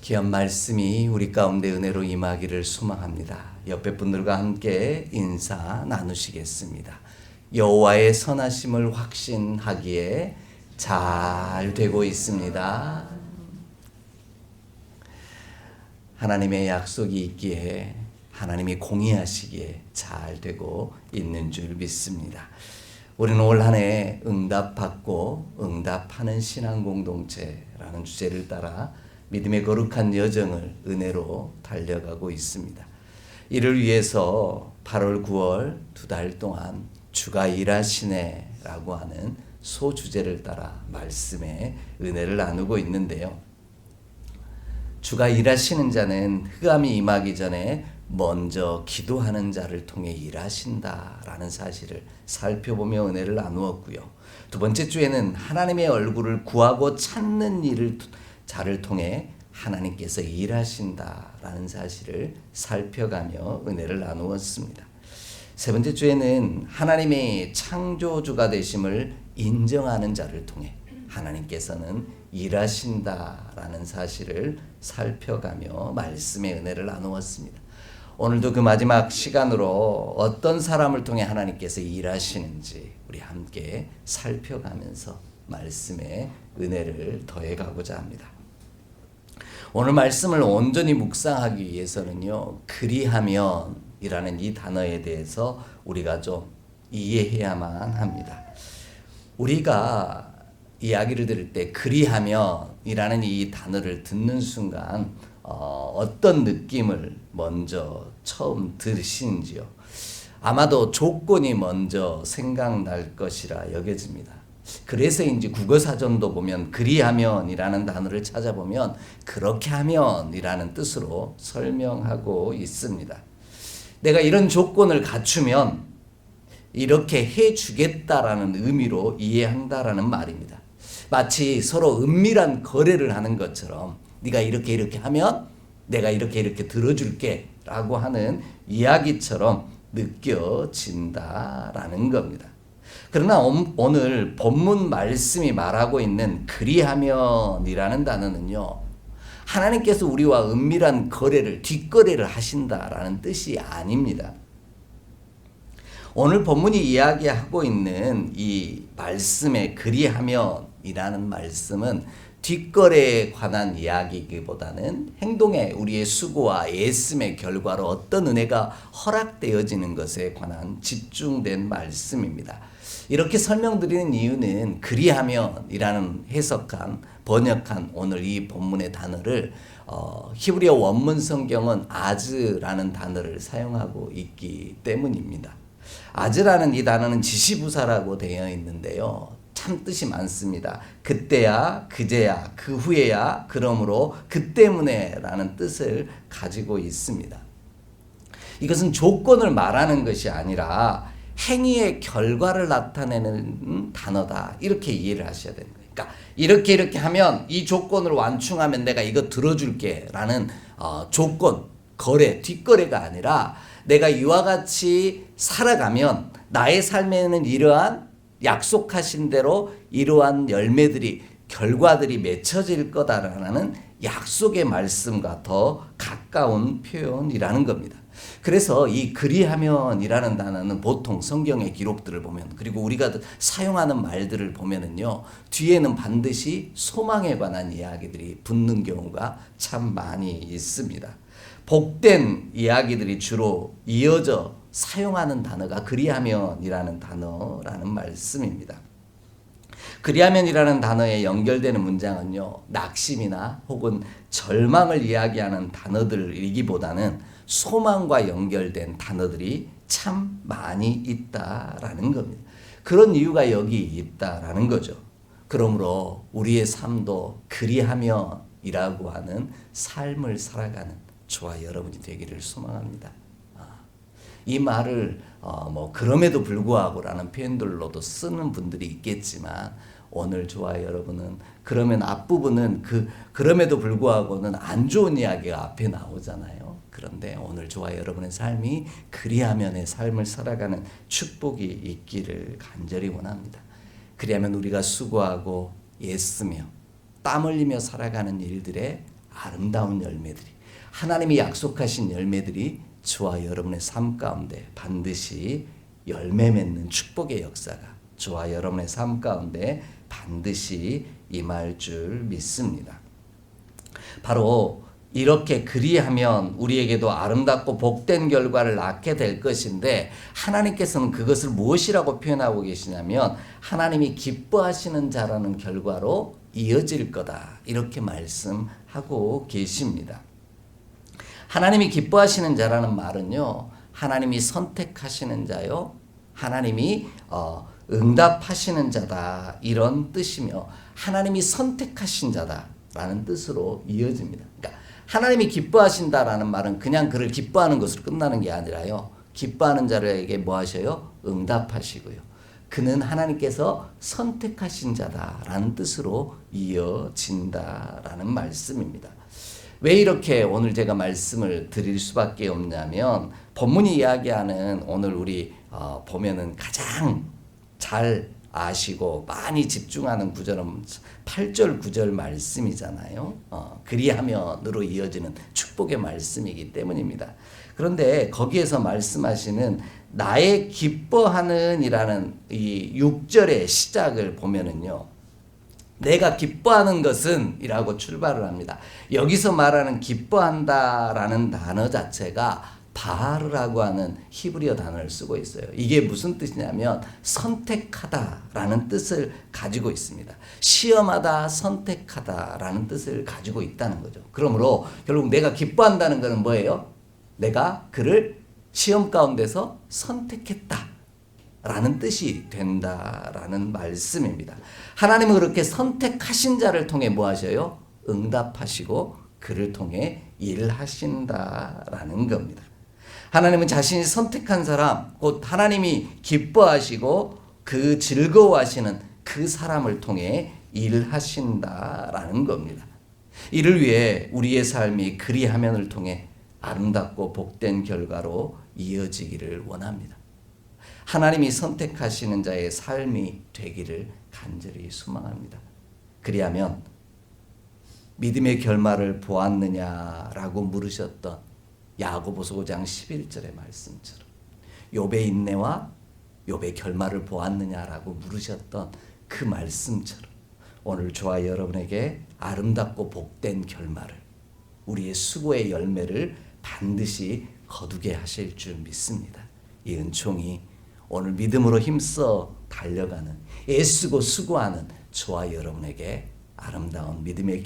귀한 말씀이 우리 가운데 은혜로 임하기를 소망합니다. 옆에 분들과 함께 인사 나누시겠습니다. 여호와의 선하심을 확신하기에 잘 되고 있습니다. 하나님의 약속이 있기에 하나님이 공의하시기에 잘 되고 있는 줄 믿습니다. 우리는 올 한 해 응답받고 응답하는 신앙 공동체라는 주제를 따라 믿음의 거룩한 여정을 은혜로 달려가고 있습니다. 이를 위해서 8월, 9월 2달 동안 주가 일하시네 라고 하는 소주제를 따라 말씀의 은혜를 나누고 있는데요. 주가 일하시는 자는 흑암이 임하기 전에 먼저 기도하는 자를 통해 일하신다라는 사실을 살펴보며 은혜를 나누었고요. 두 번째 주에는 하나님의 얼굴을 구하고 찾는 자를 통해 하나님께서 일하신다라는 사실을 살펴가며 은혜를 나누었습니다. 세 번째 주에는 하나님의 창조주가 되심을 인정하는 자를 통해 하나님께서는 일하신다라는 사실을 살펴가며 말씀의 은혜를 나누었습니다. 오늘도 그 마지막 시간으로 어떤 사람을 통해 하나님께서 일하시는지 우리 함께 살펴가면서 말씀의 은혜를 더해가고자 합니다. 오늘 말씀을 온전히 묵상하기 위해서는요, 그리하면 이라는 이 단어에 대해서 우리가 좀 이해해야만 합니다. 우리가 이야기를 들을 때 그리하면 이라는 이 단어를 듣는 순간 어떤 느낌을 먼저 처음 들으시는지요? 아마도 조건이 먼저 생각날 것이라 여겨집니다. 그래서인지 국어사전도 보면 그리하면이라는 단어를 찾아보면 그렇게 하면이라는 뜻으로 설명하고 있습니다. 내가 이런 조건을 갖추면 이렇게 해주겠다라는 의미로 이해한다라는 말입니다. 마치 서로 은밀한 거래를 하는 것처럼 네가 이렇게 하면 내가 이렇게 들어줄게 라고 하는 이야기처럼 느껴진다라는 겁니다. 그러나 오늘 본문 말씀이 말하고 있는 그리하면이라는 단어는요, 하나님께서 우리와 은밀한 거래를, 뒷거래를 하신다라는 뜻이 아닙니다. 오늘 본문이 이야기하고 있는 이 말씀의 그리하면이라는 말씀은 뒷거래에 관한 이야기기보다는 행동에 우리의 수고와 애씀의 결과로 어떤 은혜가 허락되어지는 것에 관한 집중된 말씀입니다. 이렇게 설명드리는 이유는 그리하면이라는 번역한 오늘 이 본문의 단어를 히브리어 원문 성경은 아즈라는 단어를 사용하고 있기 때문입니다. 아즈라는 이 단어는 지시부사라고 되어 있는데요. 참 뜻이 많습니다. 그때야, 그제야, 그 후에야, 그러므로, 그 때문에 라는 뜻을 가지고 있습니다. 이것은 조건을 말하는 것이 아니라 행위의 결과를 나타내는 단어다. 이렇게 이해를 하셔야 되는 거예요. 그러니까 이렇게 하면 이 조건을 완충하면 내가 이거 들어줄게 라는 조건, 거래, 뒷거래가 아니라 내가 이와 같이 살아가면 나의 삶에는 이러한 약속하신 대로 이러한 열매들이, 결과들이 맺혀질 거다라는 약속의 말씀과 더 가까운 표현이라는 겁니다. 그래서 이 그리하면이라는 단어는 보통 성경의 기록들을 보면, 그리고 우리가 사용하는 말들을 보면은요, 뒤에는 반드시 소망에 관한 이야기들이 붙는 경우가 참 많이 있습니다. 복된 이야기들이 주로 이어져 사용하는 단어가 그리하면이라는 단어라는 말씀입니다. 그리하면이라는 단어에 연결되는 문장은요, 낙심이나 혹은 절망을 이야기하는 단어들이기보다는 소망과 연결된 단어들이 참 많이 있다라는 겁니다. 그런 이유가 여기 있다라는 거죠. 그러므로 우리의 삶도 그리하면이라고 하는 삶을 살아가는 저와 여러분이 되기를 소망합니다. 이 말을 그럼에도 불구하고라는 표현들로도 쓰는 분들이 있겠지만, 오늘 저와 여러분은 그러면 앞부분은 그럼에도 불구하고는 안 좋은 이야기가 앞에 나오잖아요. 그런데 오늘 저와 여러분의 삶이 그리하면의 삶을 살아가는 축복이 있기를 간절히 원합니다. 그리하면 우리가 수고하고 애쓰며 땀 흘리며 살아가는 일들에 아름다운 열매들이, 하나님이 약속하신 열매들이 저와 여러분의 삶 가운데 반드시 열매 맺는 축복의 역사가 저와 여러분의 삶 가운데 반드시 임할 줄 믿습니다. 바로 이렇게 그리하면 우리에게도 아름답고 복된 결과를 낳게 될 것인데, 하나님께서는 그것을 무엇이라고 표현하고 계시냐면 하나님이 기뻐하시는 자라는 결과로 이어질 거다, 이렇게 말씀하고 계십니다. 하나님이 기뻐하시는 자라는 말은요, 하나님이 선택하시는 자요, 하나님이 응답하시는 자다, 이런 뜻이며 하나님이 선택하신 자다라는 뜻으로 이어집니다. 그러니까 하나님이 기뻐하신다라는 말은 그냥 그를 기뻐하는 것으로 끝나는 게 아니라요, 기뻐하는 자들에게 뭐 하셔요? 응답하시고요. 그는 하나님께서 선택하신 자다라는 뜻으로 이어진다라는 말씀입니다. 왜 이렇게 오늘 제가 말씀을 드릴 수밖에 없냐면, 본문이 이야기하는 오늘 우리 보면은 가장 잘 아시고 많이 집중하는 구절은 8절 9절 말씀이잖아요. 그리하면으로 이어지는 축복의 말씀이기 때문입니다. 그런데 거기에서 말씀하시는 나의 기뻐하는 이라는 이 6절의 시작을 보면은요, 내가 기뻐하는 것은 이라고 출발을 합니다. 여기서 말하는 기뻐한다라는 단어 자체가 바르라고 하는 히브리어 단어를 쓰고 있어요. 이게 무슨 뜻이냐면 선택하다라는 뜻을 가지고 있습니다. 시험하다, 선택하다라는 뜻을 가지고 있다는 거죠. 그러므로 결국 내가 기뻐한다는 것은 뭐예요? 내가 그를 시험 가운데서 선택했다 라는 뜻이 된다라는 말씀입니다. 하나님은 그렇게 선택하신 자를 통해 뭐 하셔요? 응답하시고 그를 통해 일하신다라는 겁니다. 하나님은 자신이 선택한 사람, 곧 하나님이 기뻐하시고 그 즐거워하시는 그 사람을 통해 일하신다라는 겁니다. 이를 위해 우리의 삶이 그리하면을 통해 아름답고 복된 결과로 이어지기를 원합니다. 하나님이 선택하시는 자의 삶이 되기를 간절히 소망합니다. 그리하면 믿음의 결말을 보았느냐라고 물으셨던 야고보서 5장 11절의 말씀처럼, 욥의 인내와 욥의 결말을 보았느냐라고 물으셨던 그 말씀처럼 오늘 저와 여러분에게 아름답고 복된 결말을, 우리의 수고의 열매를 반드시 거두게 하실 줄 믿습니다. 이 은총이 오늘 믿음으로 힘써 달려가는, 애쓰고 수고하는 저와 여러분에게 아름다운 믿음의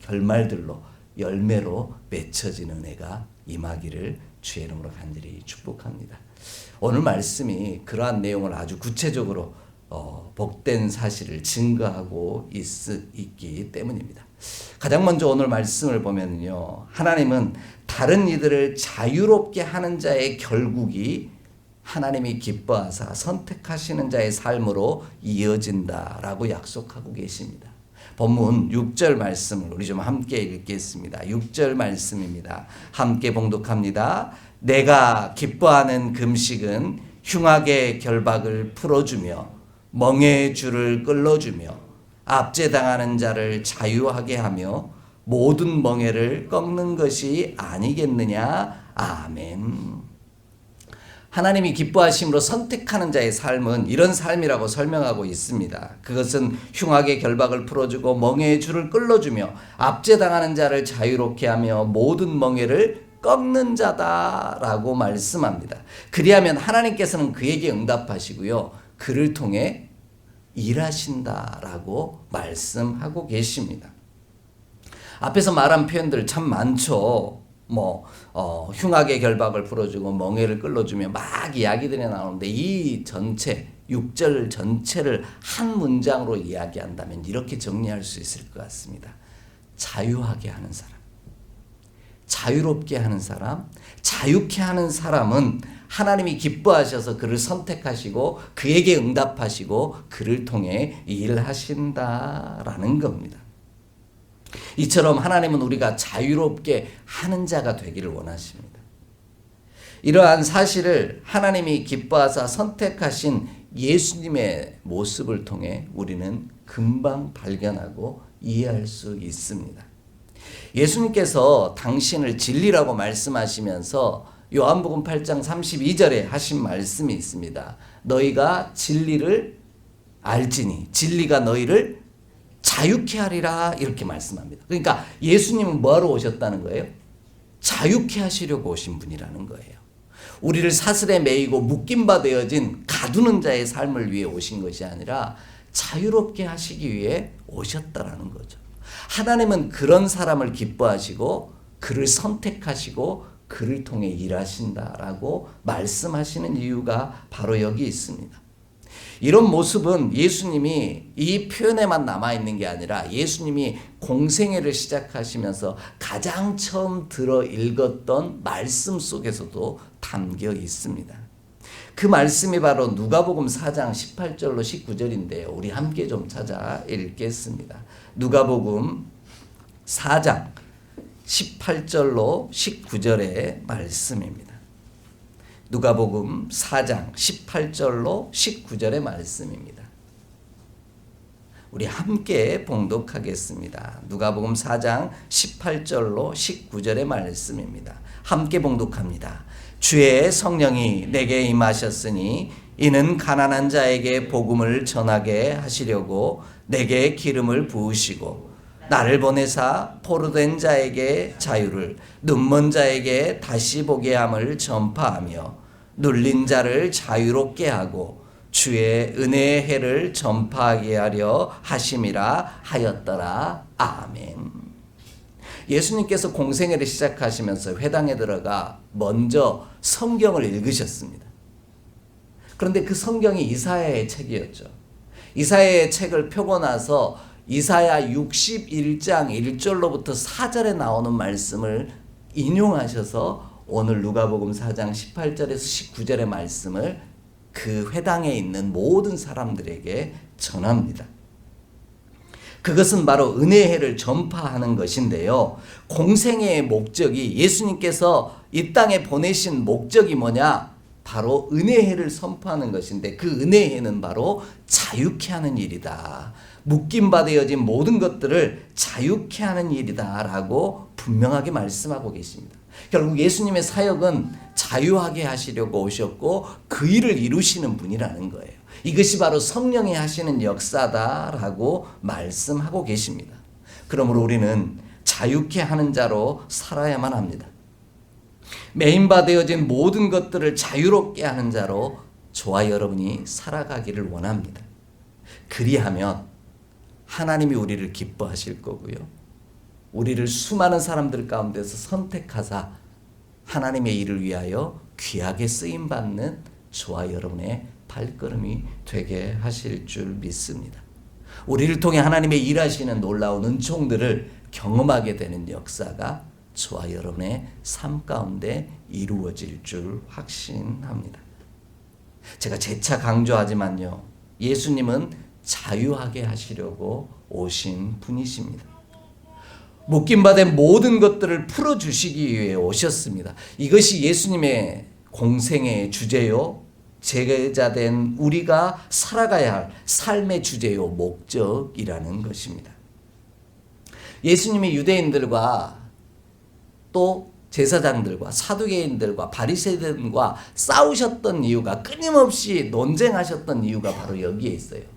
결말들로, 열매로 맺혀진 은혜가 임하기를 주의 이름으로 간절히 축복합니다. 오늘 말씀이 그러한 내용을 아주 구체적으로 복된 사실을 증거하고 있기 때문입니다. 가장 먼저 오늘 말씀을 보면요, 하나님은 다른 이들을 자유롭게 하는 자의 결국이 하나님이 기뻐하사 선택하시는 자의 삶으로 이어진다라고 약속하고 계십니다. 본문 6절 말씀을 우리 좀 함께 읽겠습니다. 6절 말씀입니다. 함께 봉독합니다. 내가 기뻐하는 금식은 흉악의 결박을 풀어주며 멍에의 줄을 끌어주며 압제당하는 자를 자유하게 하며 모든 멍에를 꺾는 것이 아니겠느냐. 아멘. 하나님이 기뻐하심으로 선택하는 자의 삶은 이런 삶이라고 설명하고 있습니다. 그것은 흉악의 결박을 풀어주고 멍에의 줄을 끌어주며 압제당하는 자를 자유롭게 하며 모든 멍에를 꺾는 자다라고 말씀합니다. 그리하면 하나님께서는 그에게 응답하시고요, 그를 통해 일하신다라고 말씀하고 계십니다. 앞에서 말한 표현들 참 많죠. 흉악의 결박을 풀어주고 멍에를 끌어주며 막 이야기들이 나오는데, 이 전체 6절 전체를 한 문장으로 이야기한다면 이렇게 정리할 수 있을 것 같습니다. 자유하게 하는 사람, 자유롭게 하는 사람, 자유케 하는 사람은 하나님이 기뻐하셔서 그를 선택하시고 그에게 응답하시고 그를 통해 일하신다라는 겁니다. 이처럼 하나님은 우리가 자유롭게 하는 자가 되기를 원하십니다. 이러한 사실을 하나님이 기뻐하사 선택하신 예수님의 모습을 통해 우리는 금방 발견하고 이해할 수 있습니다. 예수님께서 당신을 진리라고 말씀하시면서 요한복음 8장 32절에 하신 말씀이 있습니다. 너희가 진리를 알지니 진리가 너희를 자유케 하리라 이렇게 말씀합니다. 그러니까 예수님은 뭐하러 오셨다는 거예요? 자유케 하시려고 오신 분이라는 거예요. 우리를 사슬에 매이고 묶임바 되어진 가두는 자의 삶을 위해 오신 것이 아니라 자유롭게 하시기 위해 오셨다라는 거죠. 하나님은 그런 사람을 기뻐하시고 그를 선택하시고 그를 통해 일하신다라고 말씀하시는 이유가 바로 여기 있습니다. 이런 모습은 예수님이 이 표현에만 남아있는 게 아니라 예수님이 공생애를 시작하시면서 가장 처음 들어 읽었던 말씀 속에서도 담겨 있습니다. 그 말씀이 바로 누가복음 4장 18절로 19절인데요. 우리 함께 좀 찾아 읽겠습니다. 누가복음 4장 18절로 19절의 말씀입니다. 누가복음 4장 18절로 19절의 말씀입니다. 우리 함께 봉독하겠습니다. 누가복음 4장 18절로 19절의 말씀입니다. 함께 봉독합니다. 주의 성령이 내게 임하셨으니 이는 가난한 자에게 복음을 전하게 하시려고 내게 기름을 부으시고 나를 보내사 포로된 자에게 자유를 눈먼 자에게 다시 보게 함을 전파하며 눌린 자를 자유롭게 하고 주의 은혜의 해를 전파하게 하려 하심이라 하였더라. 아멘. 예수님께서 공생애를 시작하시면서 회당에 들어가 먼저 성경을 읽으셨습니다. 그런데 그 성경이 이사야의 책이었죠. 이사야의 책을 펴고 나서 이사야 61장 1절로부터 4절에 나오는 말씀을 인용하셔서 오늘 누가복음 4장 18절에서 19절의 말씀을 그 회당에 있는 모든 사람들에게 전합니다. 그것은 바로 은혜의 해를 전파하는 것인데요. 공생애의 목적이 예수님께서 이 땅에 보내신 목적이 뭐냐? 바로 은혜의 해를 선포하는 것인데 그 은혜의 해는 바로 자유케 하는 일이다. 묶임바 되어진 모든 것들을 자유케 하는 일이다 라고 분명하게 말씀하고 계십니다. 결국 예수님의 사역은 자유하게 하시려고 오셨고 그 일을 이루시는 분이라는 거예요. 이것이 바로 성령이 하시는 역사다라고 말씀하고 계십니다. 그러므로 우리는 자유케 하는 자로 살아야만 합니다. 메인바 되어진 모든 것들을 자유롭게 하는 자로 저와 여러분이 살아가기를 원합니다. 그리하면 하나님이 우리를 기뻐하실 거고요. 우리를 수많은 사람들 가운데서 선택하사 하나님의 일을 위하여 귀하게 쓰임받는 저와 여러분의 발걸음이 되게 하실 줄 믿습니다. 우리를 통해 하나님의 일하시는 놀라운 은총들을 경험하게 되는 역사가 저와 여러분의 삶 가운데 이루어질 줄 확신합니다. 제가 재차 강조하지만요. 예수님은 자유하게 하시려고 오신 분이십니다. 묶임받은 모든 것들을 풀어주시기 위해 오셨습니다. 이것이 예수님의 공생의 주제요. 제자된 우리가 살아가야 할 삶의 주제요. 목적이라는 것입니다. 예수님이 유대인들과 또 제사장들과 사두개인들과 바리새인들과 싸우셨던 이유가 끊임없이 논쟁하셨던 이유가 바로 여기에 있어요.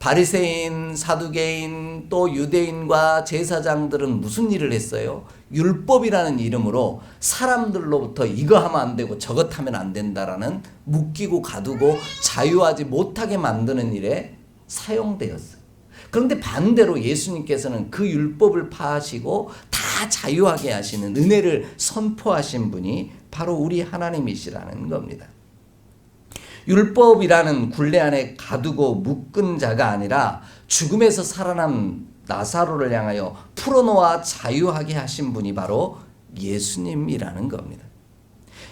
바리새인, 사두개인, 또 유대인과 제사장들은 무슨 일을 했어요? 율법이라는 이름으로 사람들로부터 이거 하면 안 되고 저것 하면 안 된다라는 묶이고 가두고 자유하지 못하게 만드는 일에 사용되었어요. 그런데 반대로 예수님께서는 그 율법을 파하시고 다 자유하게 하시는 은혜를 선포하신 분이 바로 우리 하나님이시라는 겁니다. 율법이라는 굴레 안에 가두고 묶은 자가 아니라 죽음에서 살아난 나사로를 향하여 풀어놓아 자유하게 하신 분이 바로 예수님이라는 겁니다.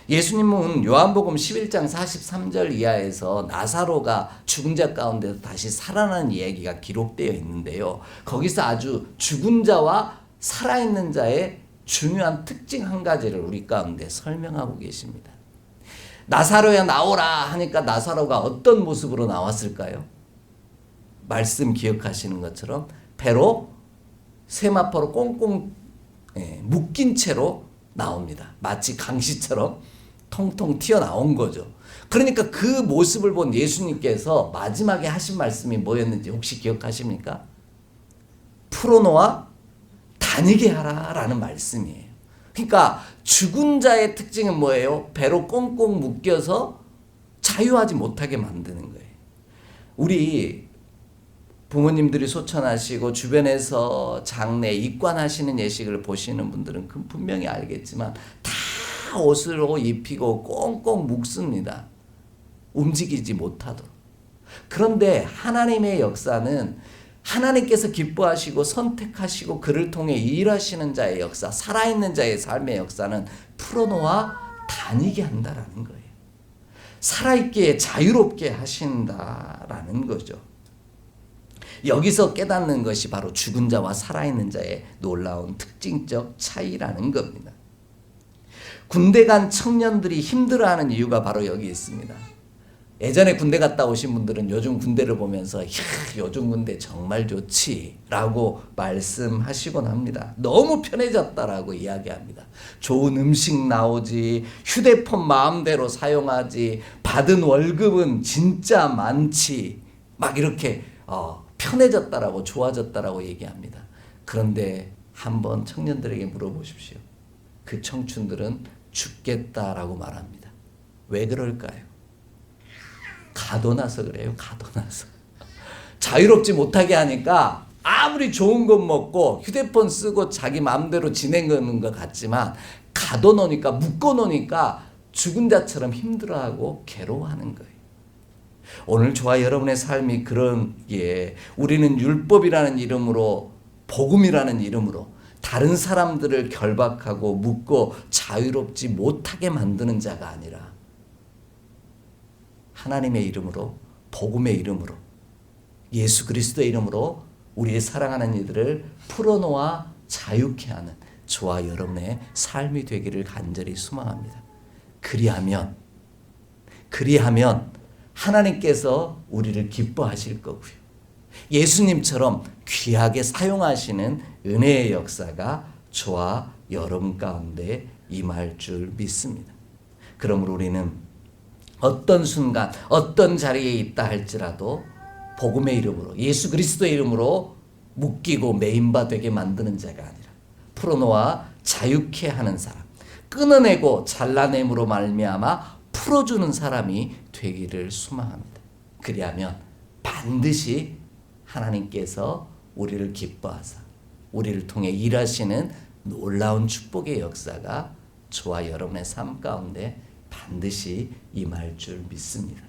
예수님은 요한복음 11장 43절 이하에서 나사로가 죽은 자 가운데서 다시 살아난 이야기가 기록되어 있는데요. 거기서 아주 죽은 자와 살아있는 자의 중요한 특징 한 가지를 우리 가운데 설명하고 계십니다. 나사로야 나오라 하니까 나사로가 어떤 모습으로 나왔을까요? 말씀 기억하시는 것처럼 배로 세마포로 꽁꽁 묶인 채로 나옵니다. 마치 강시처럼 통통 튀어나온 거죠. 그러니까 그 모습을 본 예수님께서 마지막에 하신 말씀이 뭐였는지 혹시 기억하십니까? 풀어놓아 다니게 하라 라는 말씀이에요. 그러니까 죽은 자의 특징은 뭐예요? 배로 꽁꽁 묶여서 자유하지 못하게 만드는 거예요. 우리 부모님들이 소천하시고 주변에서 장례, 입관하시는 예식을 보시는 분들은 분명히 알겠지만 다 옷으로 입히고 꽁꽁 묶습니다. 움직이지 못하도록. 그런데 하나님의 역사는 하나님께서 기뻐하시고 선택하시고 그를 통해 일하시는 자의 역사, 살아있는 자의 삶의 역사는 풀어놓아 다니게 한다라는 거예요. 살아있게 자유롭게 하신다라는 거죠. 여기서 깨닫는 것이 바로 죽은 자와 살아있는 자의 놀라운 특징적 차이라는 겁니다. 군대 간 청년들이 힘들어하는 이유가 바로 여기 있습니다. 예전에 군대 갔다 오신 분들은 요즘 군대를 보면서 요즘 군대 정말 좋지 라고 말씀하시곤 합니다. 너무 편해졌다라고 이야기합니다. 좋은 음식 나오지, 휴대폰 마음대로 사용하지, 받은 월급은 진짜 많지, 막 이렇게 편해졌다라고 좋아졌다라고 얘기합니다. 그런데 한번 청년들에게 물어보십시오. 그 청춘들은 죽겠다라고 말합니다. 왜 그럴까요? 가둬놔서 그래요. 가둬놔서. 자유롭지 못하게 하니까 아무리 좋은 것 먹고 휴대폰 쓰고 자기 마음대로 지내는 것 같지만 가둬놓으니까 묶어놓으니까 죽은 자처럼 힘들어하고 괴로워하는 거예요. 오늘 저와 여러분의 삶이 그런 게 우리는 율법이라는 이름으로 복음이라는 이름으로 다른 사람들을 결박하고 묶고 자유롭지 못하게 만드는 자가 아니라 하나님의 이름으로 복음의 이름으로 예수 그리스도의 이름으로 우리의 사랑하는 이들을 풀어놓아 자유케 하는 저와 여러분의 삶이 되기를 간절히 소망합니다. 그리하면 하나님께서 우리를 기뻐하실 거고요. 예수님처럼 귀하게 사용하시는 은혜의 역사가 저와 여러분 가운데 임할 줄 믿습니다. 그러므로 우리는 어떤 순간 어떤 자리에 있다 할지라도 복음의 이름으로 예수 그리스도의 이름으로 묶이고 매인바 되게 만드는 자가 아니라 풀어놓아 자유케 하는 사람, 끊어내고 잘라냄으로 말미암아 풀어주는 사람이 되기를 소망합니다. 그리하면 반드시 하나님께서 우리를 기뻐하사 우리를 통해 일하시는 놀라운 축복의 역사가 저와 여러분의 삶 가운데 반드시 임할 줄 믿습니다.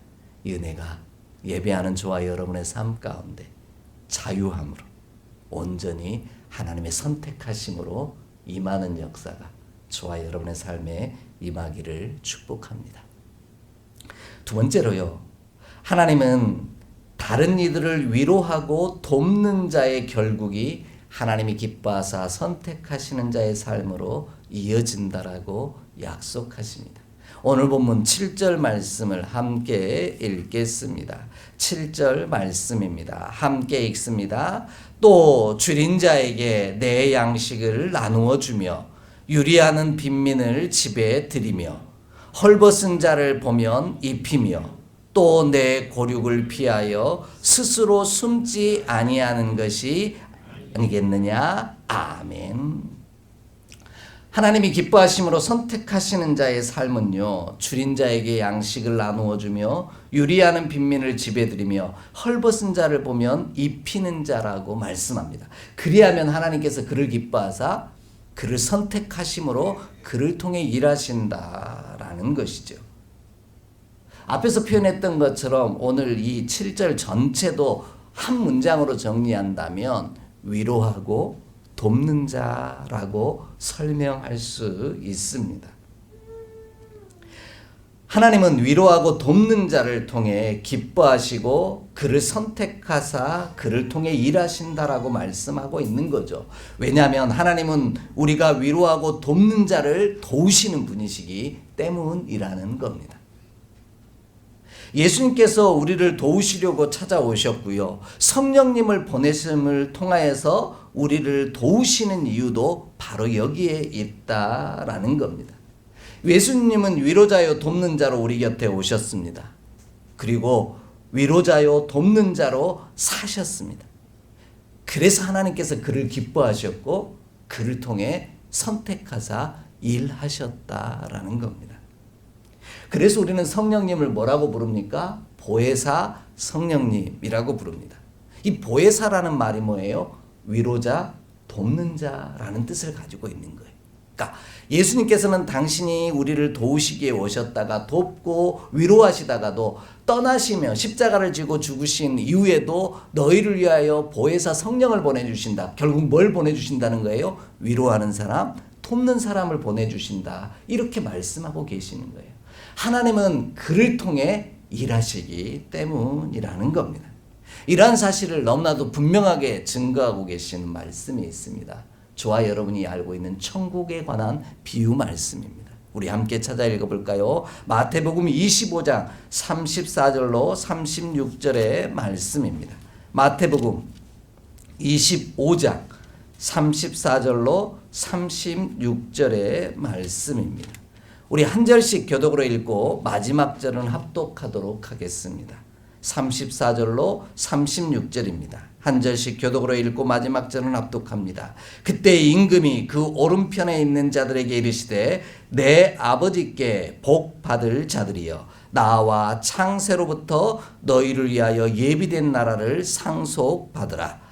이 은혜가 예배하는 저와 여러분의 삶 가운데 자유함으로 온전히 하나님의 선택하심으로 임하는 역사가 저와 여러분의 삶에 임하기를 축복합니다. 두 번째로요. 하나님은 다른 이들을 위로하고 돕는 자의 결국이 하나님이 기뻐하사 선택하시는 자의 삶으로 이어진다라고 약속하십니다. 오늘 본문 7절 말씀을 함께 읽겠습니다. 7절 말씀입니다. 함께 읽습니다. 또 줄인 자에게 내 양식을 나누어 주며 유리하는 빈민을 집에 들이며 헐벗은 자를 보면 입히며 또 내 고륙을 피하여 스스로 숨지 아니하는 것이 아니겠느냐. 아멘. 하나님이 기뻐하심으로 선택하시는 자의 삶은요, 줄인 자에게 양식을 나누어 주며 유리하는 빈민을 집에 들이며 헐벗은 자를 보면 입히는 자라고 말씀합니다. 그리하면 하나님께서 그를 기뻐하사 그를 선택하심으로 그를 통해 일하신다라는 것이죠. 앞에서 표현했던 것처럼 오늘 이 7절 전체도 한 문장으로 정리한다면 위로하고 돕는 자라고 설명할 수 있습니다. 하나님은 위로하고 돕는 자를 통해 기뻐하시고 그를 선택하사 그를 통해 일하신다라고 말씀하고 있는 거죠. 왜냐하면 하나님은 우리가 위로하고 돕는 자를 도우시는 분이시기 때문이라는 겁니다. 예수님께서 우리를 도우시려고 찾아오셨고요. 성령님을 보내심을 통하여서 우리를 도우시는 이유도 바로 여기에 있다라는 겁니다. 예수님은 위로자요 돕는 자로 우리 곁에 오셨습니다. 그리고 위로자요 돕는 자로 사셨습니다. 그래서 하나님께서 그를 기뻐하셨고 그를 통해 선택하사 일하셨다라는 겁니다. 그래서 우리는 성령님을 뭐라고 부릅니까? 보혜사 성령님이라고 부릅니다. 이 보혜사라는 말이 뭐예요? 위로자, 돕는 자라는 뜻을 가지고 있는 거예요. 그러니까 예수님께서는 당신이 우리를 도우시기에 오셨다가 돕고 위로하시다가도 떠나시며 십자가를 지고 죽으신 이후에도 너희를 위하여 보혜사 성령을 보내주신다. 결국 뭘 보내주신다는 거예요? 위로하는 사람, 돕는 사람을 보내주신다. 이렇게 말씀하고 계시는 거예요. 하나님은 그를 통해 일하시기 때문이라는 겁니다. 이러한 사실을 너무나도 분명하게 증거하고 계시는 말씀이 있습니다. 저와 여러분이 알고 있는 천국에 관한 비유 말씀입니다. 우리 함께 찾아 읽어볼까요? 마태복음 25장 34절로 36절의 말씀입니다. 마태복음 25장 34절로 36절의 말씀입니다. 우리 한 절씩 교독으로 읽고 마지막 절은 합독하도록 하겠습니다. 34절로 36절입니다. 한 절씩 교독으로 읽고 마지막 절은 합독합니다. 그때 임금이 그 오른편에 있는 자들에게 이르시되 내 아버지께 복 받을 자들이여 나와 창세로부터 너희를 위하여 예비된 나라를 상속받으라.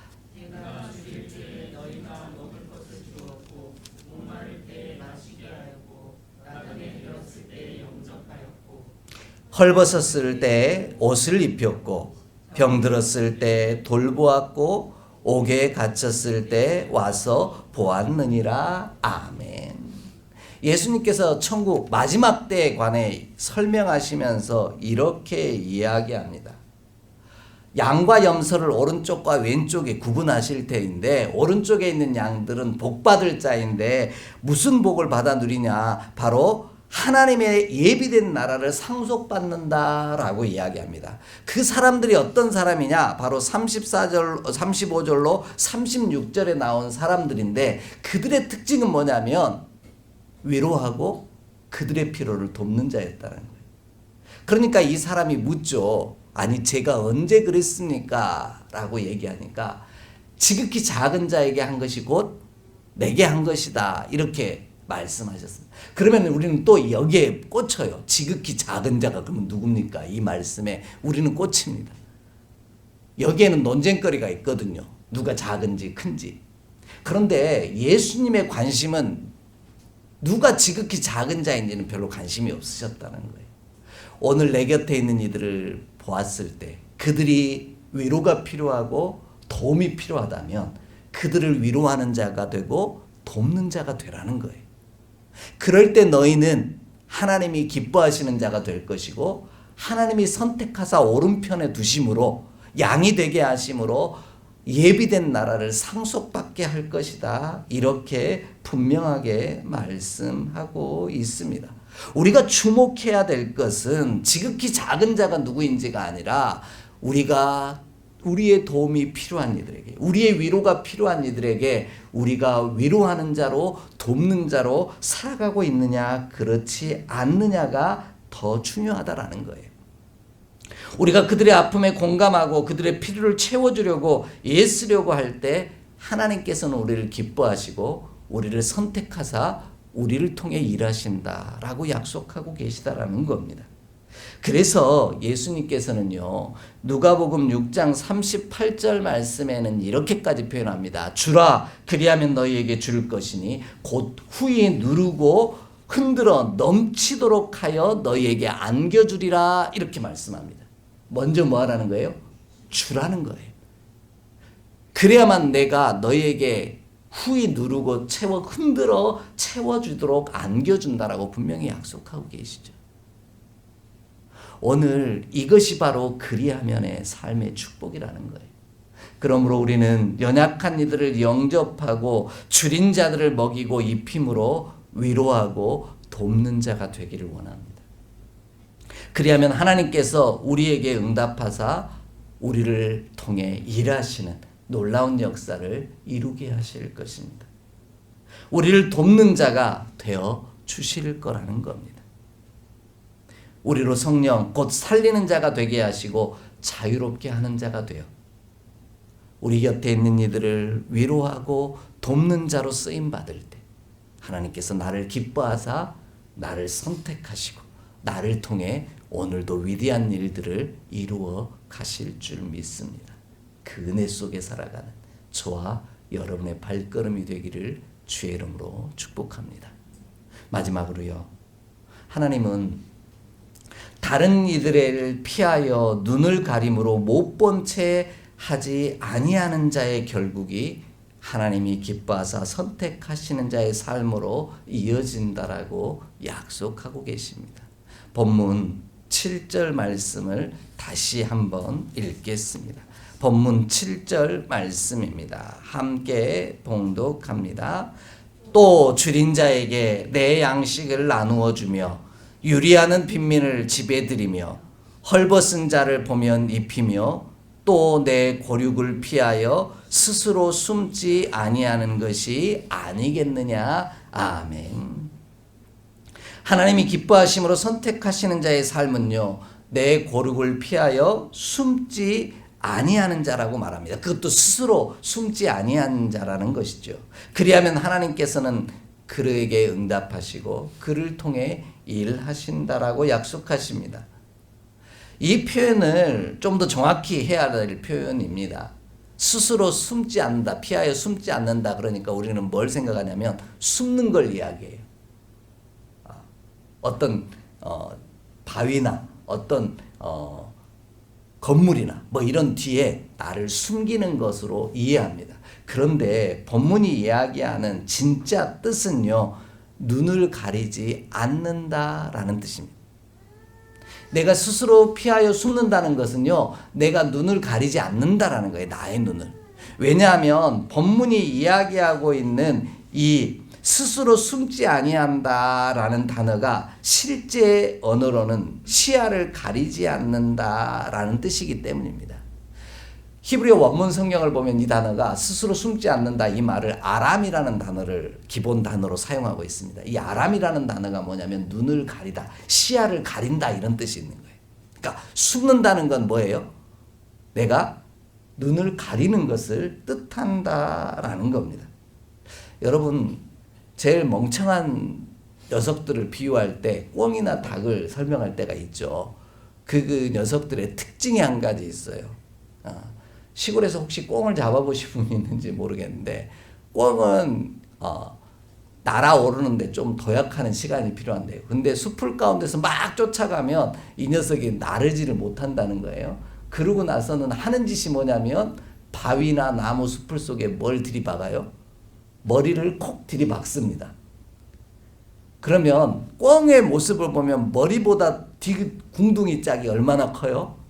헐벗었을 때 옷을 입혔고 병들었을 때 돌보았고 옥에 갇혔을 때 와서 보았느니라. 아멘. 예수님께서 천국 마지막 때에 관해 설명하시면서 이렇게 이야기합니다. 양과 염소를 오른쪽과 왼쪽에 구분하실 때인데 오른쪽에 있는 양들은 복받을 자인데 무슨 복을 받아 누리냐? 바로 하나님의 예비된 나라를 상속받는다라고 이야기합니다. 그 사람들이 어떤 사람이냐? 바로 35절로 36절에 나온 사람들인데 그들의 특징은 뭐냐면 위로하고 그들의 필요를 돕는 자였다는 거예요. 그러니까 이 사람이 묻죠. 아니 제가 언제 그랬습니까? 라고 얘기하니까 지극히 작은 자에게 한 것이 곧 내게 한 것이다. 이렇게 말씀하셨습니다. 그러면 우리는 또 여기에 꽂혀요. 지극히 작은 자가 그러면 누굽니까? 이 말씀에 우리는 꽂힙니다. 여기에는 논쟁거리가 있거든요. 누가 작은지 큰지. 그런데 예수님의 관심은 누가 지극히 작은 자인지는 별로 관심이 없으셨다는 거예요. 오늘 내 곁에 있는 이들을 보았을 때 그들이 위로가 필요하고 도움이 필요하다면 그들을 위로하는 자가 되고 돕는 자가 되라는 거예요. 그럴 때 너희는 하나님이 기뻐하시는 자가 될 것이고 하나님이 선택하사 오른편에 두심으로 양이 되게 하심으로 예비된 나라를 상속받게 할 것이다. 이렇게 분명하게 말씀하고 있습니다. 우리가 주목해야 될 것은 지극히 작은 자가 누구인지가 아니라 우리의 도움이 필요한 이들에게, 우리의 위로가 필요한 이들에게 우리가 위로하는 자로 돕는 자로 살아가고 있느냐 그렇지 않느냐가 더 중요하다라는 거예요. 우리가 그들의 아픔에 공감하고 그들의 필요를 채워주려고 애쓰려고 할 때 하나님께서는 우리를 기뻐하시고 우리를 선택하사 우리를 통해 일하신다라고 약속하고 계시다라는 겁니다. 그래서 예수님께서는요, 누가복음 6장 38절 말씀에는 이렇게까지 표현합니다. 주라, 그리하면 너희에게 줄 것이니 곧 후에 누르고 흔들어 넘치도록 하여 너희에게 안겨주리라. 이렇게 말씀합니다. 먼저 뭐 하라는 거예요? 주라는 거예요. 그래야만 내가 너희에게 후에 누르고 흔들어 채워주도록 안겨준다라고 분명히 약속하고 계시죠. 오늘 이것이 바로 그리하면의 삶의 축복이라는 거예요. 그러므로 우리는 연약한 이들을 영접하고 줄인 자들을 먹이고 입힘으로 위로하고 돕는 자가 되기를 원합니다. 그리하면 하나님께서 우리에게 응답하사 우리를 통해 일하시는 놀라운 역사를 이루게 하실 것입니다. 우리를 돕는 자가 되어 주실 거라는 겁니다. 우리로 성령 곧 살리는 자가 되게 하시고 자유롭게 하는 자가 되어 우리 곁에 있는 이들을 위로하고 돕는 자로 쓰임 받을 때 하나님께서 나를 기뻐하사 나를 선택하시고 나를 통해 오늘도 위대한 일들을 이루어 가실 줄 믿습니다. 그 은혜 속에 살아가는 저와 여러분의 발걸음이 되기를 주의 이름으로 축복합니다. 마지막으로요. 하나님은 다른 이들을 피하여 눈을 가림으로 못 본 채 하지 아니하는 자의 결국이 하나님이 기뻐하사 선택하시는 자의 삶으로 이어진다라고 약속하고 계십니다. 본문 7절 말씀을 다시 한번 읽겠습니다. 본문 7절 말씀입니다. 함께 봉독합니다. 또 줄인 자에게 내 양식을 나누어 주며 유리하는 빈민을 집에 들이며 헐벗은 자를 보면 입히며 또 내 고륙을 피하여 스스로 숨지 아니하는 것이 아니겠느냐. 아멘. 하나님이 기뻐하심으로 선택하시는 자의 삶은요, 내 고륙을 피하여 숨지 아니하는 자라고 말합니다. 그것도 스스로 숨지 아니하는 자라는 것이죠. 그리하면 하나님께서는 그에게 응답하시고 그를 통해 일하신다라고 약속하십니다. 이 표현을 좀 더 정확히 해야 될 표현입니다. 스스로 숨지 않는다, 피하여 숨지 않는다. 그러니까 우리는 뭘 생각하냐면 숨는 걸 이야기해요. 어떤 바위나 어떤 건물이나 뭐 이런 뒤에 나를 숨기는 것으로 이해합니다. 그런데 본문이 이야기하는 진짜 뜻은요, 눈을 가리지 않는다라는 뜻입니다. 내가 스스로 피하여 숨는다는 것은요, 내가 눈을 가리지 않는다라는 거예요. 나의 눈을. 왜냐하면 본문이 이야기하고 있는 이 스스로 숨지 아니한다라는 단어가 실제 언어로는 시야를 가리지 않는다라는 뜻이기 때문입니다. 히브리어 원문 성경을 보면 이 단어가 스스로 숨지 않는다, 이 말을 아람이라는 단어를 기본 단어로 사용하고 있습니다. 이 아람이라는 단어가 뭐냐면 눈을 가리다, 시야를 가린다 이런 뜻이 있는 거예요. 그러니까 숨는다는 건 뭐예요? 내가 눈을 가리는 것을 뜻한다라는 겁니다. 여러분, 제일 멍청한 녀석들을 비유할 때 꿩이나 닭을 설명할 때가 있죠. 그 녀석들의 특징이 한 가지 있어요. 시골에서 혹시 꿩을 잡아보신 분이 있는지 모르겠는데, 꿩은 날아오르는데 좀 도약하는 시간이 필요한데요. 근데 숲풀 가운데서 막 쫓아가면 이 녀석이 나르지를 못한다는 거예요. 그러고 나서는 하는 짓이 뭐냐면 바위나 나무 숲풀 속에 뭘 들이박아요? 머리를 콕 들이박습니다. 그러면 꿩의 모습을 보면 머리보다 궁둥이 짝이 얼마나 커요?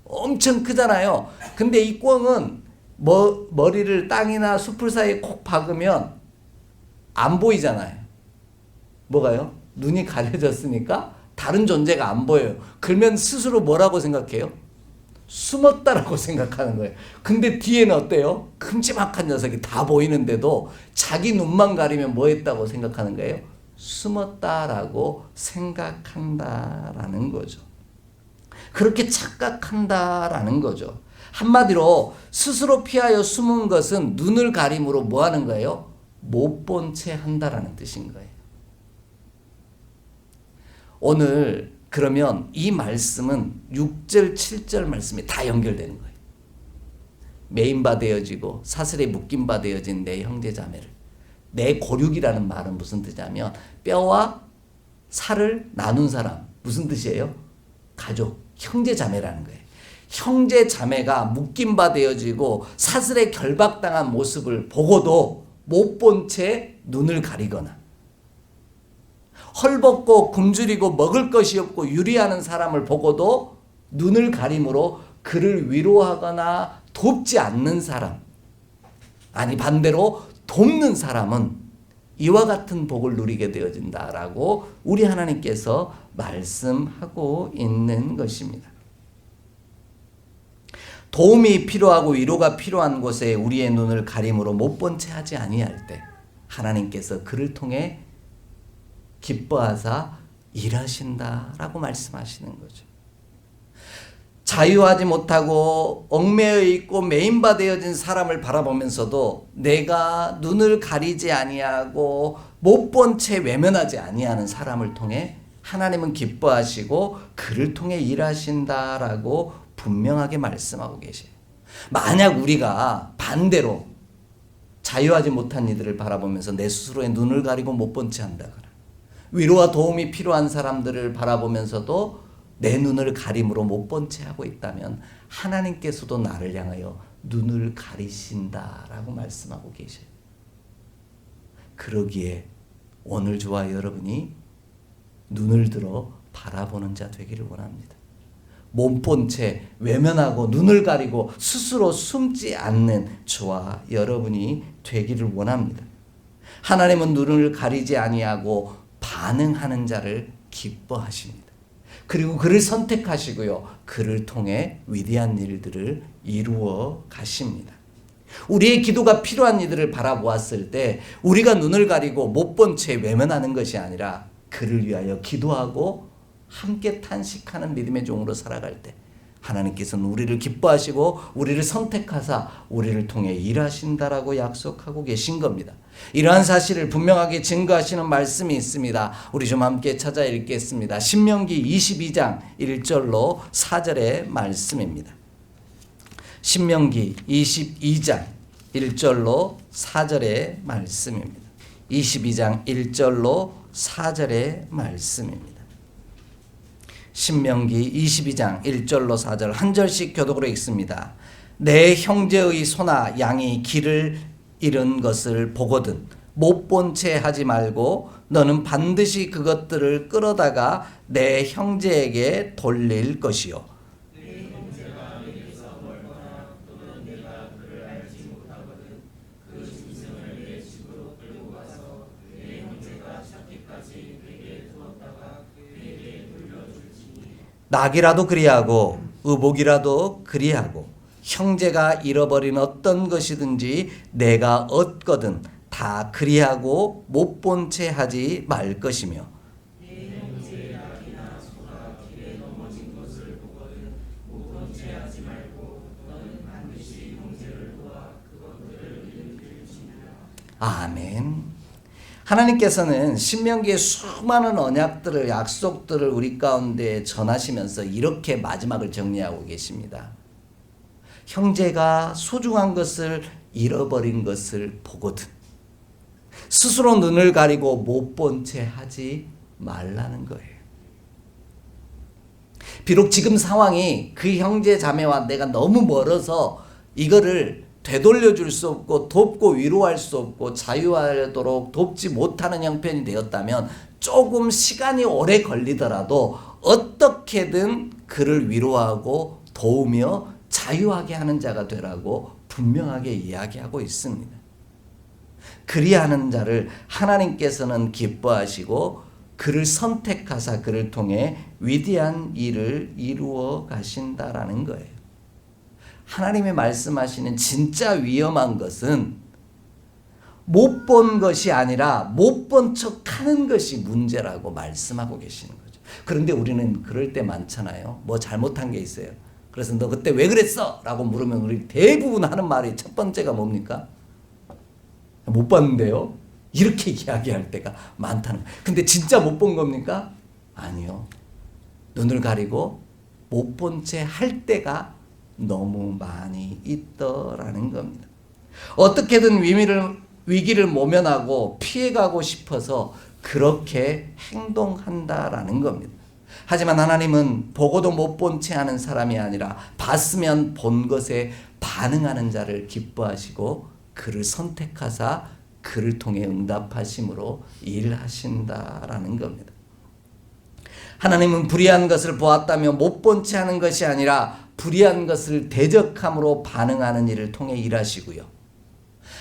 엄청 크잖아요. 근데 이 꿩은 머리를 땅이나 숲을 사이에 콕 박으면 안 보이잖아요. 뭐가요? 눈이 가려졌으니까 다른 존재가 안 보여요. 그러면 스스로 뭐라고 생각해요? 숨었다라고 생각하는 거예요. 근데 뒤에는 어때요? 큼지막한 녀석이 다 보이는데도 자기 눈만 가리면 뭐 했다고 생각하는 거예요? 숨었다라고 생각한다라는 거죠. 그렇게 착각한다라는 거죠. 한마디로 스스로 피하여 숨은 것은 눈을 가림으로 뭐 하는 거예요? 못 본 채 한다라는 뜻인 거예요. 오늘 그러면 이 말씀은 6절, 7절 말씀이 다 연결되는 거예요. 메인 바 되어지고 사슬에 묶인 바 되어진 내 형제 자매를, 내 고륙이라는 말은 무슨 뜻이냐면 뼈와 살을 나눈 사람, 무슨 뜻이에요? 가족, 형제 자매라는 거예요. 형제 자매가 묶인 바 되어지고 사슬에 결박당한 모습을 보고도 못 본 채 눈을 가리거나 헐벗고 굶주리고 먹을 것이 없고 유리하는 사람을 보고도 눈을 가림으로 그를 위로하거나 돕지 않는 사람, 아니 반대로 돕는 사람은 이와 같은 복을 누리게 되어진다라고 우리 하나님께서 말씀하고 있는 것입니다. 도움이 필요하고 위로가 필요한 곳에 우리의 눈을 가림으로 못 본 채 하지 아니할 때 하나님께서 그를 통해 기뻐하사 일하신다라고 말씀하시는 거죠. 자유하지 못하고 얽매여 있고 매인바 되어진 사람을 바라보면서도 내가 눈을 가리지 아니하고 못 본 채 외면하지 아니하는 사람을 통해 하나님은 기뻐하시고 그를 통해 일하신다라고 분명하게 말씀하고 계세요. 만약 우리가 반대로 자유하지 못한 이들을 바라보면서 내 스스로의 눈을 가리고 못 본 채 한다거나 위로와 도움이 필요한 사람들을 바라보면서도 내 눈을 가림으로 못 본 채 하고 있다면 하나님께서도 나를 향하여 눈을 가리신다라고 말씀하고 계셔요. 그러기에 오늘 저와 여러분이 눈을 들어 바라보는 자 되기를 원합니다. 못 본 채 외면하고 눈을 가리고 스스로 숨지 않는 저와 여러분이 되기를 원합니다. 하나님은 눈을 가리지 아니하고 반응하는 자를 기뻐하십니다. 그리고 그를 선택하시고요. 그를 통해 위대한 일들을 이루어 가십니다. 우리의 기도가 필요한 이들을 바라보았을 때 우리가 눈을 가리고 못 본 채 외면하는 것이 아니라 그를 위하여 기도하고 함께 탄식하는 믿음의 종으로 살아갈 때 하나님께서는 우리를 기뻐하시고 우리를 선택하사 우리를 통해 일하신다라고 약속하고 계신 겁니다. 이러한 사실을 분명하게 증거하시는 말씀이 있습니다. 우리 좀 함께 찾아 읽겠습니다. 신명기 22장 1절로 4절의 말씀입니다. 신명기 22장 1절로 4절의 말씀입니다. 22장 1절로 4절의 말씀입니다. 신명기 22장 1절로 4절 한 절씩 교독으로 읽습니다. 내 형제의 소나 양이 길을 잃은 것을 보거든 못 본 채 하지 말고 너는 반드시 그것들을 끌어다가 내 형제에게 돌릴 것이요. 낙이라도 그리하고 의복이라도 그리하고 형제가 잃어버린 어떤 것이든지 내가 얻거든 다 그리하고 못 본 채 하지 말 것이며 아멘. 하나님께서는 신명기의 수많은 언약들을 약속들을 우리 가운데 전하시면서 이렇게 마지막을 정리하고 계십니다. 형제가 소중한 것을 잃어버린 것을 보거든 스스로 눈을 가리고 못 본 채 하지 말라는 거예요. 비록 지금 상황이 그 형제 자매와 내가 너무 멀어서 이거를 되돌려 줄 수 없고 돕고 위로할 수 없고 자유하도록 돕지 못하는 형편이 되었다면 조금 시간이 오래 걸리더라도 어떻게든 그를 위로하고 도우며 자유하게 하는 자가 되라고 분명하게 이야기하고 있습니다. 그리하는 자를 하나님께서는 기뻐하시고 그를 선택하사 그를 통해 위대한 일을 이루어 가신다라는 거예요. 하나님이 말씀하시는 진짜 위험한 것은 못 본 것이 아니라 못 본 척하는 것이 문제라고 말씀하고 계시는 거죠. 그런데 우리는 그럴 때 많잖아요. 뭐 잘못한 게 있어요. 그래서 너 그때 왜 그랬어? 라고 물으면 우리 대부분 하는 말이 첫 번째가 뭡니까? 못 봤는데요. 이렇게 이야기할 때가 많다는 거예요. 근데 진짜 못 본 겁니까? 아니요. 눈을 가리고 못 본 채 할 때가 너무 많이 있더라는 겁니다. 어떻게든 위기를 모면하고 피해가고 싶어서 그렇게 행동한다라는 겁니다. 하지만 하나님은 보고도 못 본 채 하는 사람이 아니라 봤으면 본 것에 반응하는 자를 기뻐하시고 그를 선택하사 그를 통해 응답하심으로 일하신다라는 겁니다. 하나님은 불의한 것을 보았다며 못 본 채 하는 것이 아니라 불의한 것을 대적함으로 반응하는 일을 통해 일하시고요.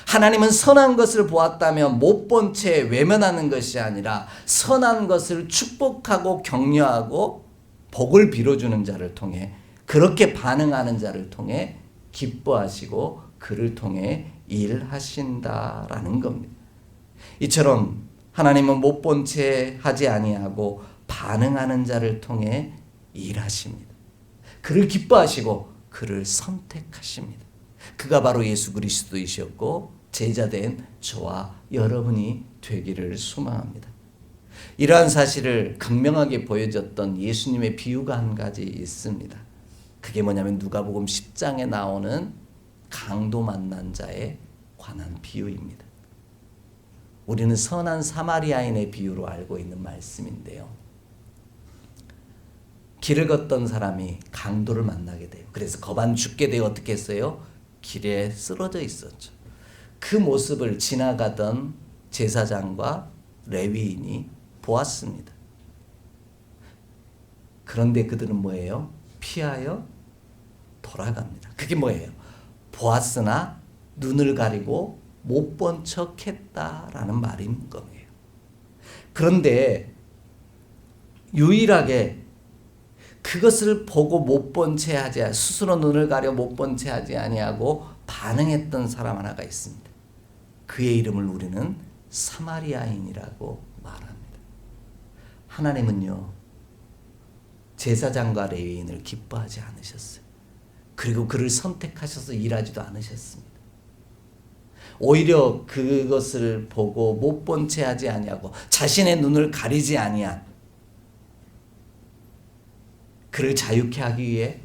하나님은 선한 것을 보았다며 못 본 채 외면하는 것이 아니라 선한 것을 축복하고 격려하고 복을 빌어주는 자를 통해 그렇게 반응하는 자를 통해 기뻐하시고 그를 통해 일하신다라는 겁니다. 이처럼 하나님은 못 본 채 하지 아니하고 반응하는 자를 통해 일하십니다. 그를 기뻐하시고 그를 선택하십니다. 그가 바로 예수 그리스도이셨고 제자된 저와 여러분이 되기를 소망합니다. 이러한 사실을 극명하게 보여줬던 예수님의 비유가 한 가지 있습니다. 그게 뭐냐면 누가복음 10장에 나오는 강도 만난 자에 관한 비유입니다. 우리는 선한 사마리아인의 비유로 알고 있는 말씀인데요. 길을 걷던 사람이 강도를 만나게 돼요. 그래서 겁안 죽게 되어 어떻게 했어요? 길에 쓰러져 있었죠. 그 모습을 지나가던 제사장과 레위인이 보았습니다. 그런데 그들은 뭐예요? 피하여 돌아갑니다. 그게 뭐예요? 보았으나 눈을 가리고 못 본 척 했다라는 말인 거예요. 그런데 유일하게 그것을 보고 못 본 채 하지, 스스로 눈을 가려 못 본 채 하지 아니하고 반응했던 사람 하나가 있습니다. 그의 이름을 우리는 사마리아인이라고 말합니다. 하나님은요, 제사장과 레위인을 기뻐하지 않으셨어요. 그리고 그를 선택하셔서 일하지도 않으셨습니다. 오히려 그것을 보고 못 본 채 하지 아니하고 자신의 눈을 가리지 아니한 그를 자유케 하기 위해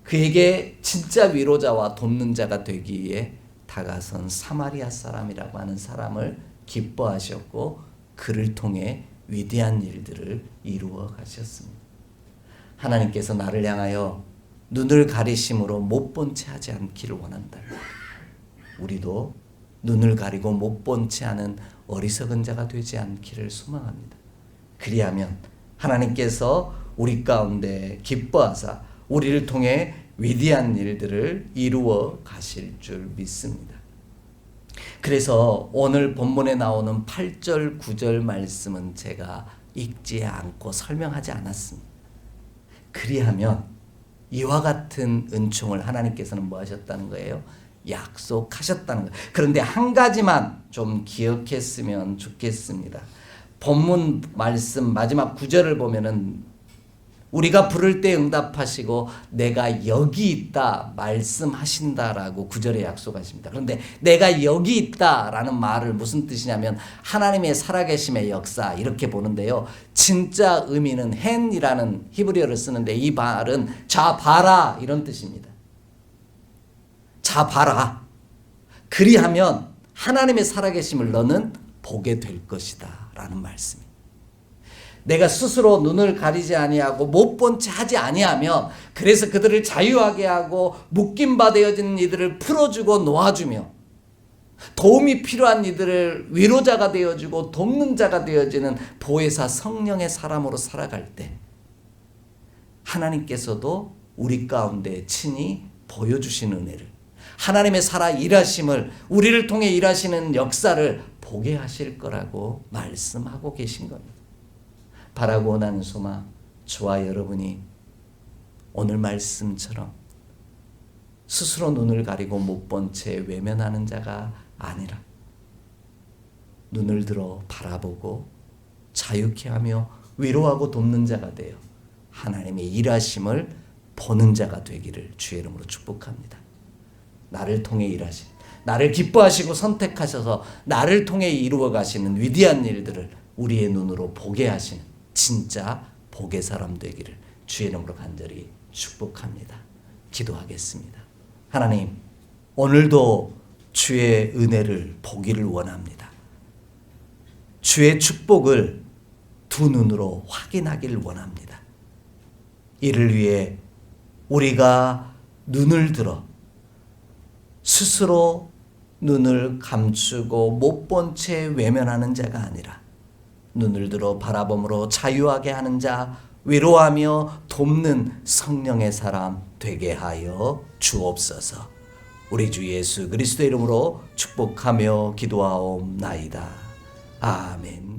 그에게 진짜 위로자와 돕는 자가 되기 위해 다가선 사마리아 사람이라고 하는 사람을 기뻐하셨고 그를 통해 위대한 일들을 이루어 가셨습니다. 하나님께서 나를 향하여 눈을 가리심으로 못 본 채 하지 않기를 원한다. 우리도 눈을 가리고 못 본 채 하는 어리석은 자가 되지 않기를 소망합니다. 그리하면 하나님께서 우리 가운데 기뻐하사 우리를 통해 위대한 일들을 이루어 가실 줄 믿습니다. 그래서 오늘 본문에 나오는 8절, 9절 말씀은 제가 읽지 않고 설명하지 않았습니다. 그리하면 이와 같은 은총을 하나님께서는 뭐 하셨다는 거예요? 약속하셨다는 거예요. 그런데 한 가지만 좀 기억했으면 좋겠습니다. 본문 말씀 마지막 9절을 보면은 우리가 부를 때 응답하시고 내가 여기 있다 말씀하신다라고 9절에 약속하십니다. 그런데 내가 여기 있다라는 말을 무슨 뜻이냐면 하나님의 살아계심의 역사 이렇게 보는데요. 진짜 의미는 헨이라는 히브리어를 쓰는데 이 말은 자 봐라 이런 뜻입니다. 자 봐라. 그리하면 하나님의 살아계심을 너는 보게 될 것이다 라는 말씀입니다. 내가 스스로 눈을 가리지 아니하고 못 본 채 하지 아니하며 그래서 그들을 자유하게 하고 묶임바 되어진 이들을 풀어주고 놓아주며 도움이 필요한 이들을 위로자가 되어주고 돕는 자가 되어지는 보혜사 성령의 사람으로 살아갈 때 하나님께서도 우리 가운데 친히 보여주신 은혜를 하나님의 살아 일하심을 우리를 통해 일하시는 역사를 보게 하실 거라고 말씀하고 계신 겁니다. 바라고 원하는 소망, 저와 여러분이 오늘 말씀처럼 스스로 눈을 가리고 못 본 채 외면하는 자가 아니라 눈을 들어 바라보고 자유케 하며 위로하고 돕는 자가 되어 하나님의 일하심을 보는 자가 되기를 주의 이름으로 축복합니다. 나를 통해 일하신, 나를 기뻐하시고 선택하셔서 나를 통해 이루어 가시는 위대한 일들을 우리의 눈으로 보게 하시는 진짜 복의 사람 되기를 주의 이름으로 간절히 축복합니다. 기도하겠습니다. 하나님, 오늘도 주의 은혜를 보기를 원합니다. 주의 축복을 두 눈으로 확인하기를 원합니다. 이를 위해 우리가 눈을 들어 스스로 눈을 감추고 못 본 채 외면하는 자가 아니라 눈을 들어 바라봄으로 자유하게 하는 자, 위로하며 돕는 성령의 사람 되게 하여 주옵소서. 우리 주 예수 그리스도 이름으로 축복하며 기도하옵나이다. 아멘.